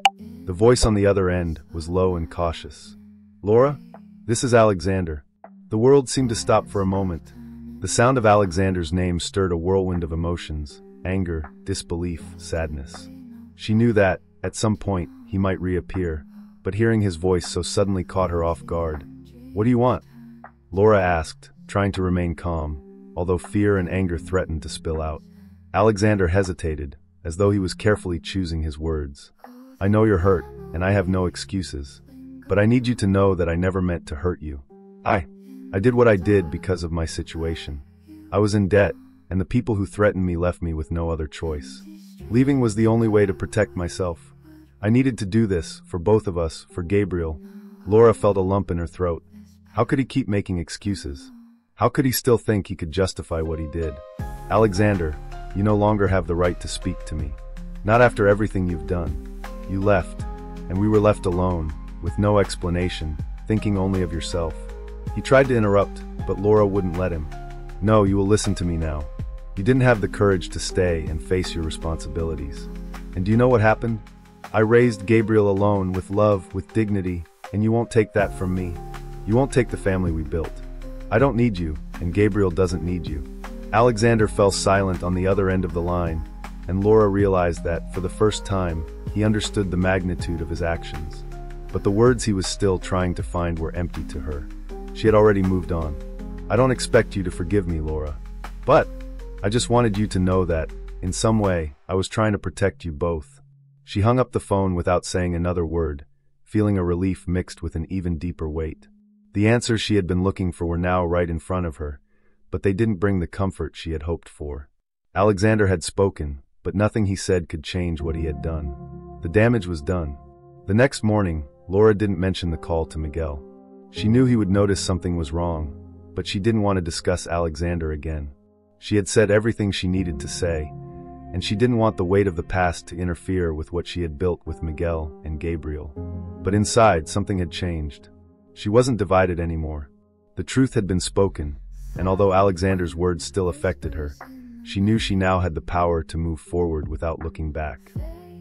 The voice on the other end was low and cautious. "Laura? This is Alexander." The world seemed to stop for a moment. The sound of Alexander's name stirred a whirlwind of emotions: anger, disbelief, sadness. She knew that, at some point, he might reappear, but hearing his voice so suddenly caught her off guard. "What do you want?" Laura asked, trying to remain calm, although fear and anger threatened to spill out. Alexander hesitated, as though he was carefully choosing his words. "I know you're hurt, and I have no excuses. But I need you to know that I never meant to hurt you. I did what I did because of my situation. I was in debt, and the people who threatened me left me with no other choice. Leaving was the only way to protect myself. I needed to do this, for both of us, for Gabriel." Laura felt a lump in her throat. How could he keep making excuses? How could he still think he could justify what he did? "Alexander, you no longer have the right to speak to me. Not after everything you've done. You left, and we were left alone, with no explanation, thinking only of yourself." He tried to interrupt, but Laura wouldn't let him. "No, you will listen to me now. You didn't have the courage to stay and face your responsibilities. And do you know what happened? I raised Gabriel alone, with love, with dignity, and you won't take that from me. You won't take the family we built. I don't need you, and Gabriel doesn't need you." Alexander fell silent on the other end of the line, and Laura realized that, for the first time, he understood the magnitude of his actions. But the words he was still trying to find were empty to her. She had already moved on. "I don't expect you to forgive me, Laura. But I just wanted you to know that, in some way, I was trying to protect you both." She hung up the phone without saying another word, feeling a relief mixed with an even deeper weight. The answers she had been looking for were now right in front of her, but they didn't bring the comfort she had hoped for. Alexander had spoken, but nothing he said could change what he had done. The damage was done. The next morning, Laura didn't mention the call to Miguel. She knew he would notice something was wrong, but she didn't want to discuss Alexander again. She had said everything she needed to say, and she didn't want the weight of the past to interfere with what she had built with Miguel and Gabriel. But inside, something had changed. She wasn't divided anymore. The truth had been spoken, and although Alexander's words still affected her, she knew she now had the power to move forward without looking back.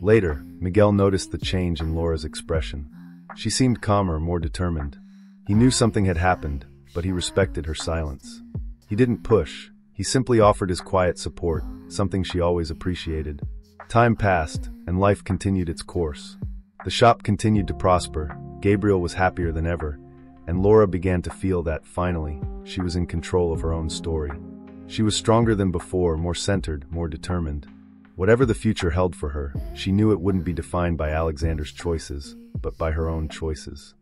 Later, Miguel noticed the change in Laura's expression. She seemed calmer, more determined. He knew something had happened, but he respected her silence. He didn't push. He simply offered his quiet support, something she always appreciated. Time passed, and life continued its course. The shop continued to prosper, Gabriel was happier than ever, and Laura began to feel that, finally, she was in control of her own story. She was stronger than before, more centered, more determined. Whatever the future held for her, she knew it wouldn't be defined by Alexander's choices, but by her own choices.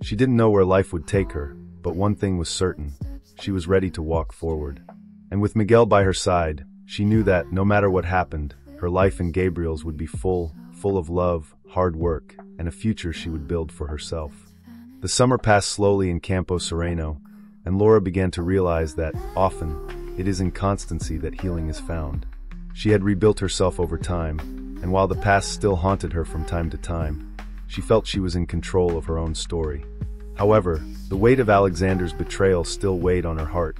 She didn't know where life would take her, but one thing was certain: she was ready to walk forward. And with Miguel by her side, she knew that, no matter what happened, her life and Gabriel's would be full of love, hard work, and a future she would build for herself. The summer passed slowly in Campo Sereno, and Laura began to realize that, often, it is in constancy that healing is found. She had rebuilt herself over time, and while the past still haunted her from time to time, she felt she was in control of her own story. However, the weight of Alexander's betrayal still weighed on her heart,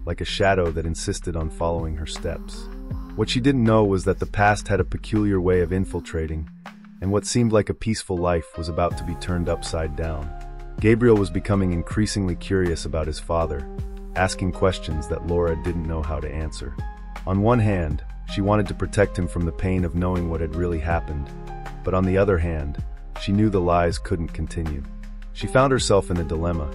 like a shadow that insisted on following her steps. What she didn't know was that the past had a peculiar way of infiltrating, and what seemed like a peaceful life was about to be turned upside down. Gabriel was becoming increasingly curious about his father, asking questions that Laura didn't know how to answer. On one hand, she wanted to protect him from the pain of knowing what had really happened, but on the other hand, she knew the lies couldn't continue. She found herself in a dilemma.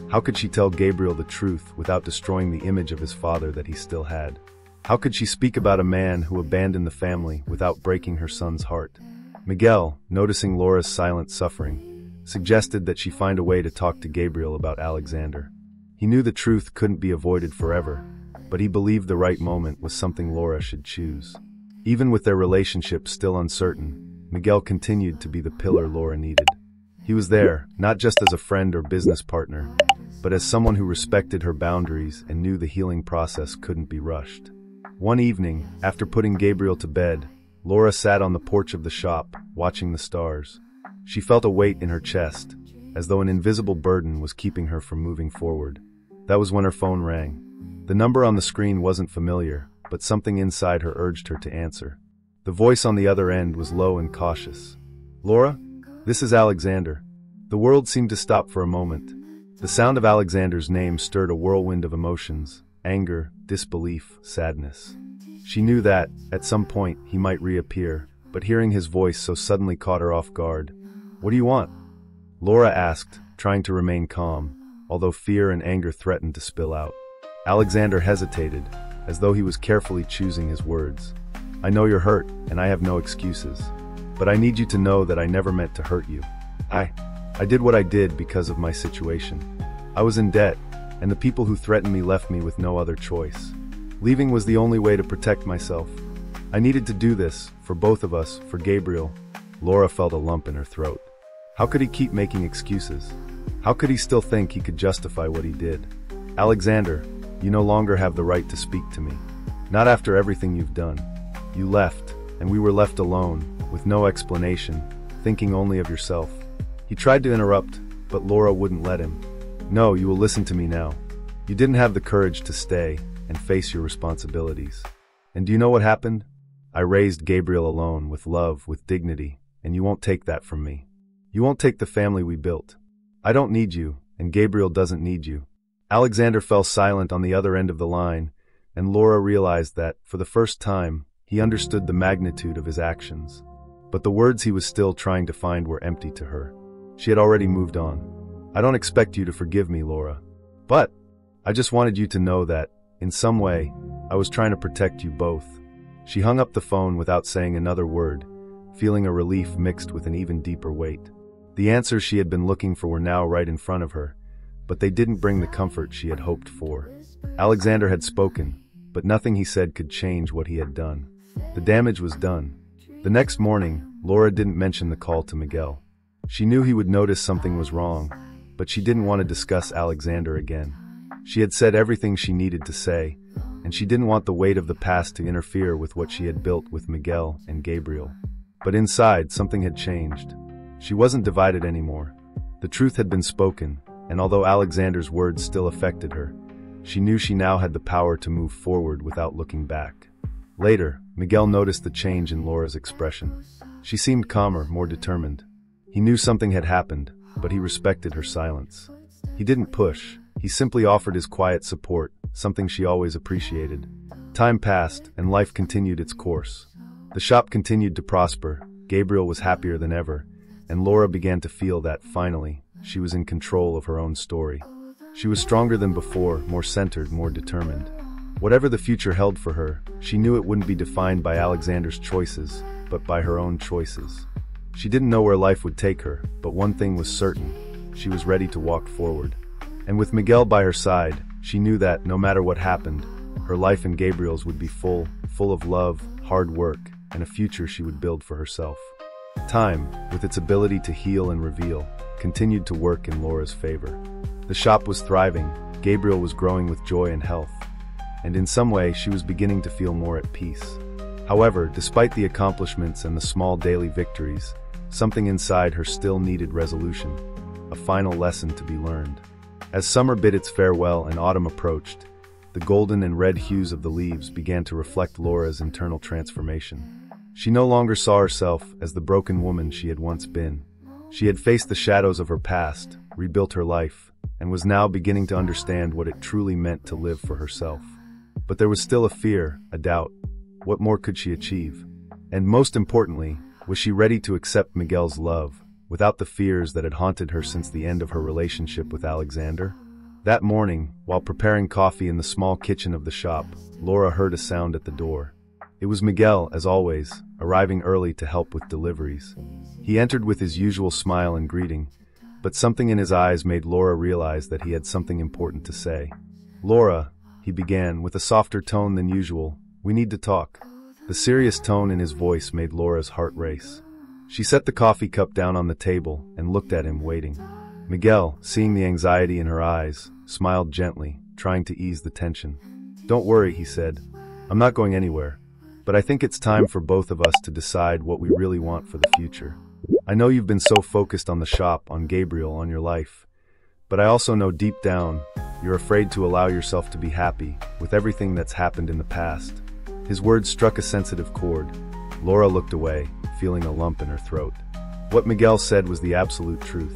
How could she tell Gabriel the truth without destroying the image of his father that he still had? How could she speak about a man who abandoned the family without breaking her son's heart? Miguel, noticing Laura's silent suffering, suggested that she find a way to talk to Gabriel about Alexander. He knew the truth couldn't be avoided forever, but he believed the right moment was something Laura should choose. Even with their relationship still uncertain, Miguel continued to be the pillar Laura needed. He was there, not just as a friend or business partner, but as someone who respected her boundaries and knew the healing process couldn't be rushed. One evening, after putting Gabriel to bed, Laura sat on the porch of the shop, watching the stars. She felt a weight in her chest, as though an invisible burden was keeping her from moving forward. That was when her phone rang. The number on the screen wasn't familiar, but something inside her urged her to answer. The voice on the other end was low and cautious. "Laura? This is Alexander." The world seemed to stop for a moment. The sound of Alexander's name stirred a whirlwind of emotions: anger, disbelief, sadness. She knew that, at some point, he might reappear, but hearing his voice so suddenly caught her off guard. "What do you want?" Laura asked, trying to remain calm, although fear and anger threatened to spill out. Alexander hesitated, as though he was carefully choosing his words. "I know you're hurt, and I have no excuses. But I need you to know that I never meant to hurt you. I did what I did because of my situation. I was in debt, and the people who threatened me left me with no other choice. Leaving was the only way to protect myself. I needed to do this, for both of us, for Gabriel." Laura felt a lump in her throat. How could he keep making excuses? How could he still think he could justify what he did? "Alexander, you no longer have the right to speak to me. Not after everything you've done. You left, and we were left alone, with no explanation, thinking only of yourself." He tried to interrupt, but Laura wouldn't let him. "No, you will listen to me now. You didn't have the courage to stay and face your responsibilities. And do you know what happened? I raised Gabriel alone, with love, with dignity, and you won't take that from me. You won't take the family we built. I don't need you, and Gabriel doesn't need you." Alexander fell silent on the other end of the line, and Laura realized that, for the first time, he understood the magnitude of his actions. But the words he was still trying to find were empty to her. She had already moved on. "I don't expect you to forgive me, Laura. But I just wanted you to know that, in some way, I was trying to protect you both." She hung up the phone without saying another word, feeling a relief mixed with an even deeper weight. The answers she had been looking for were now right in front of her, but they didn't bring the comfort she had hoped for. Alexander had spoken, but nothing he said could change what he had done. The damage was done. The next morning, Laura didn't mention the call to Miguel. She knew he would notice something was wrong, but she didn't want to discuss Alexander again. She had said everything she needed to say, and she didn't want the weight of the past to interfere with what she had built with Miguel and Gabriel. But inside, something had changed. She wasn't divided anymore. The truth had been spoken, and although Alexander's words still affected her, she knew she now had the power to move forward without looking back. Later, Miguel noticed the change in Laura's expression. She seemed calmer, more determined. He knew something had happened, but he respected her silence. He didn't push. He simply offered his quiet support, something she always appreciated. Time passed, and life continued its course. The shop continued to prosper, Gabriel was happier than ever, and Laura began to feel that, finally, she was in control of her own story. She was stronger than before, more centered, more determined. Whatever the future held for her, she knew it wouldn't be defined by Alexander's choices, but by her own choices. She didn't know where life would take her, but one thing was certain: she was ready to walk forward. And with Miguel by her side, she knew that, no matter what happened, her life and Gabriel's would be full of love, hard work, and a future she would build for herself. Time, with its ability to heal and reveal, continued to work in Laura's favor. The shop was thriving, Gabriel was growing with joy and health, and in some way she was beginning to feel more at peace. However, despite the accomplishments and the small daily victories, something inside her still needed resolution, a final lesson to be learned. As summer bid its farewell and autumn approached, the golden and red hues of the leaves began to reflect Laura's internal transformation. She no longer saw herself as the broken woman she had once been. She had faced the shadows of her past, rebuilt her life, and was now beginning to understand what it truly meant to live for herself. But there was still a fear, a doubt. What more could she achieve? And most importantly, was she ready to accept Miguel's love, without the fears that had haunted her since the end of her relationship with Alexander? That morning, while preparing coffee in the small kitchen of the shop, Laura heard a sound at the door. It was Miguel, as always, arriving early to help with deliveries. He entered with his usual smile and greeting, but something in his eyes made Laura realize that he had something important to say. "Laura," he began, with a softer tone than usual, "we need to talk." The serious tone in his voice made Laura's heart race. She set the coffee cup down on the table and looked at him, waiting. Miguel, seeing the anxiety in her eyes, smiled gently, trying to ease the tension. "Don't worry," he said. "I'm not going anywhere. But I think it's time for both of us to decide what we really want for the future. I know you've been so focused on the shop, on Gabriel, on your life. But I also know deep down, you're afraid to allow yourself to be happy with everything that's happened in the past." His words struck a sensitive chord. Laura looked away, feeling a lump in her throat. What Miguel said was the absolute truth.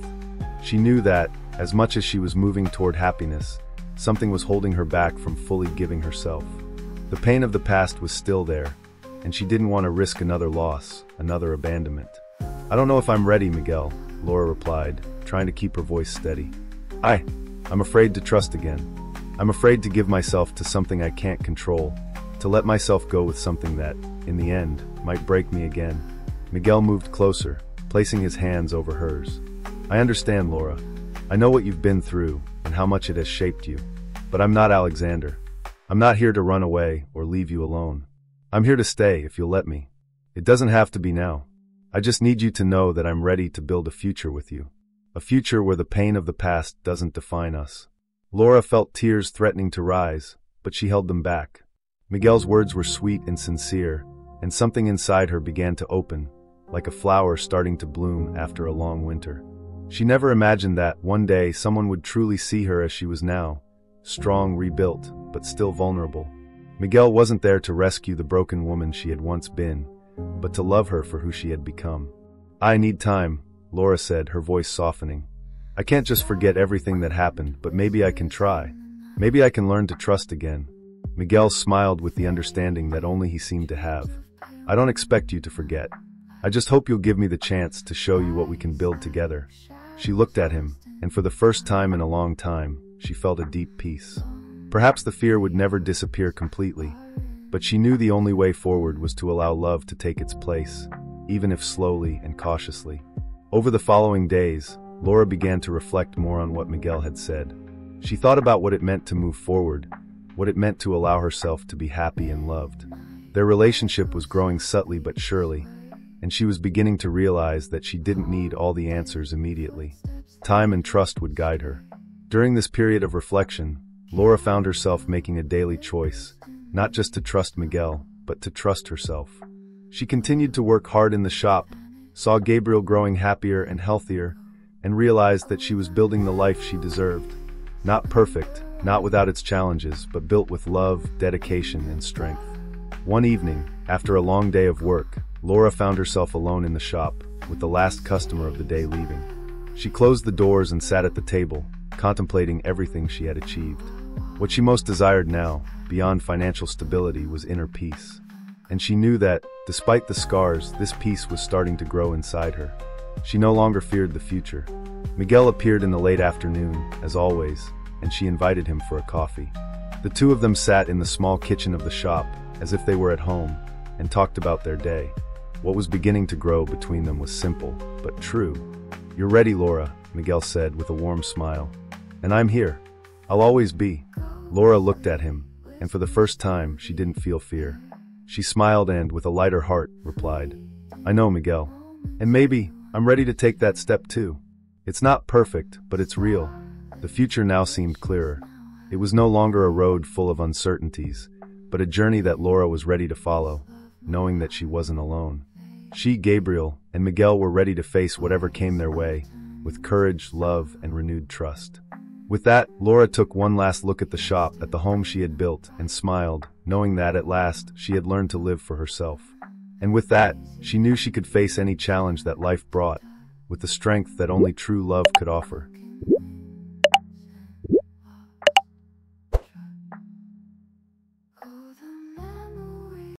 She knew that, as much as she was moving toward happiness, something was holding her back from fully giving herself. The pain of the past was still there, and she didn't want to risk another loss, another abandonment. "I don't know if I'm ready, Miguel," Laura replied, trying to keep her voice steady. I'm afraid to trust again. I'm afraid to give myself to something I can't control, to let myself go with something that, in the end, might break me again." Miguel moved closer, placing his hands over hers. "I understand, Laura. I know what you've been through and how much it has shaped you. But I'm not Alexander. I'm not here to run away or leave you alone. I'm here to stay if you'll let me. It doesn't have to be now. I just need you to know that I'm ready to build a future with you. A future where the pain of the past doesn't define us." Laura felt tears threatening to rise, but she held them back. Miguel's words were sweet and sincere, and something inside her began to open, like a flower starting to bloom after a long winter. She never imagined that, one day, someone would truly see her as she was now, strong, rebuilt, but still vulnerable. Miguel wasn't there to rescue the broken woman she had once been, but to love her for who she had become. "I need time," Laura said, her voice softening. "I can't just forget everything that happened, but maybe I can try. Maybe I can learn to trust again." Miguel smiled with the understanding that only he seemed to have. "I don't expect you to forget. I just hope you'll give me the chance to show you what we can build together." She looked at him, and for the first time in a long time, she felt a deep peace. Perhaps the fear would never disappear completely, but she knew the only way forward was to allow love to take its place, even if slowly and cautiously. Over the following days, Laura began to reflect more on what Miguel had said. She thought about what it meant to move forward, what it meant to allow herself to be happy and loved. Their relationship was growing subtly but surely, and she was beginning to realize that she didn't need all the answers immediately. Time and trust would guide her. During this period of reflection, Laura found herself making a daily choice, not just to trust Miguel, but to trust herself. She continued to work hard in the shop, saw Gabriel growing happier and healthier, and realized that she was building the life she deserved. Not perfect, not without its challenges, but built with love, dedication, and strength. One evening, after a long day of work, Laura found herself alone in the shop, with the last customer of the day leaving. She closed the doors and sat at the table, contemplating everything she had achieved. What she most desired now, beyond financial stability, was inner peace. And she knew that, despite the scars, this peace was starting to grow inside her. She no longer feared the future. Miguel appeared in the late afternoon, as always, and she invited him for a coffee. The two of them sat in the small kitchen of the shop, as if they were at home, and talked about their day. What was beginning to grow between them was simple, but true. "You're ready, Laura," Miguel said with a warm smile. "And I'm here. I'll always be." Laura looked at him, and for the first time, she didn't feel fear. She smiled and, with a lighter heart, replied, "I know, Miguel. And maybe, I'm ready to take that step too. It's not perfect, but it's real." The future now seemed clearer. It was no longer a road full of uncertainties, but a journey that Laura was ready to follow, knowing that she wasn't alone. She, Gabriel, and Miguel were ready to face whatever came their way, with courage, love, and renewed trust. With that, Laura took one last look at the shop, at the home she had built, and smiled, knowing that, at last, she had learned to live for herself. And with that, she knew she could face any challenge that life brought, with the strength that only true love could offer.